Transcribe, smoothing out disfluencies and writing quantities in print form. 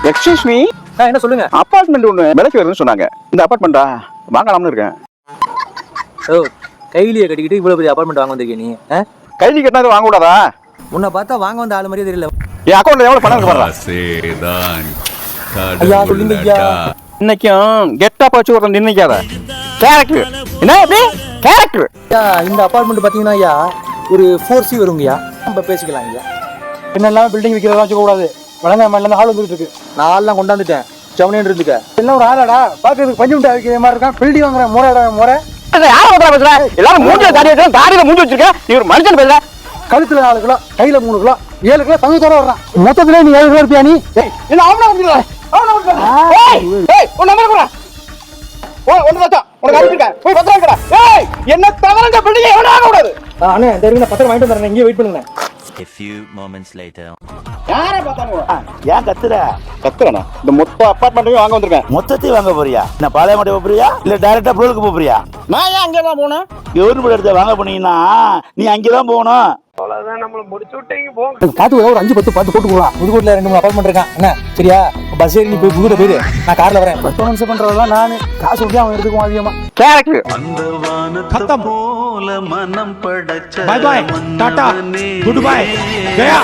Excuse me, என்ன சொல்லுங்க. Apartment ஒன்று விலைக்கு வருதுன்னு சொன்னாங்க. இந்த அபார்ட்மெண்ட்டா வாங்கலாம்னு இருக்கேன். ஓ, கைலியை கட்டிக்கிட்டு இவ்வளோ பெரிய அபார்ட்மெண்ட் வாங்க வந்திருக்கீங்க நீ? கைலி கட்டினது வாங்க கூடாதா? உன்னை பார்த்தா வாங்க வந்த ஆள் மாதிரியே தெரியல. என் அக்கௌண்ட்ல எவ்வளவு பணம் இருக்கு பாருங்க. ஐயா சொல்லுங்க ஐயா. இன்னைக்கும் கெட்டா பச்சு ஒரு நின்னைக்காத கேரக்டர் என்ன எப்படி கேரக்டர். ஐயா இந்த அபார்ட்மெண்ட் பார்த்தீங்கன்னா ஐயா ஒரு 4C வருங்கய்யா. நம்ம பேசிக்கலாம் ஐயா. என்னெல்லாம் பில்டிங் விற்கிறதா வச்சுக்கூடாது. வழங்காம ஹால் வந்துட்டு இருக்கு. நான் ஆள்லாம் கொண்டாந்துட்டேன். செவனேன்னு இருந்துக்க. எல்லாம் ஒரு ஆளாடா பாக்குறதுக்கு பஞ்சு மிட்டாய் வைக்கிற மாதிரி இருக்கான். பில்டிங் வாங்குற முறை எல்லாரும் மூஞ்சில தாடி வச்சு தாடியில மூஞ்சி வச்சிருக்கேன். இவர் மனுஷன் பேச கழுத்துல 4 கிலோ கையில 3 கிலோ 7 கிலோ தங்கத்தோட வர்றான். மொத்தத்துல நீ 7 கிலோ இருப்பியா நீ? என்ன அவனா வந்துடுறா என்ன தவறங்க பில்டிங் எவனா கூடாது. அண்ணே இந்த இருங்க பத்திரம் வாங்கிட்டு வந்துறேன். இங்கே வெயிட் பண்ணுங்க. A few moments later. யாரை பார்த்தாங்க ஏன் கத்துறேண்ணா. இந்த மொத்த அப்பார்ட்மெண்ட்டையும் வாங்க வந்திருக்கேன். மொத்தத்தையும் வாங்க போறியா? நான் பாளையமாட்டி போறியா இல்ல டைரக்டா புரோலுக்கு போறியா? நான் ஏன் அங்கேதான் போனேன்? கவர்மெண்ட் இடத்த வாங்க போனீங்கன்னா நீ அங்கதான் போகணும். பார்த்து ஒரு 5-10 பார்த்து போட்டு போகலாம். புதுக்கோட்டில் 2-3 அபார்ட்மெண்ட் இருக்கான். என்ன சரியா? பஸ் ஏறி நீ போய் புதுக்கோட்டை போயிரு. நான் கார்ல வரேன். பர்ஃபார்மன்ஸ் பண்றதெல்லாம் நான் காசு விட்டு அவன் எடுத்துக்குவான் அதிகமா. கேரக்டர் खत्म bye bye tata goodbye गया।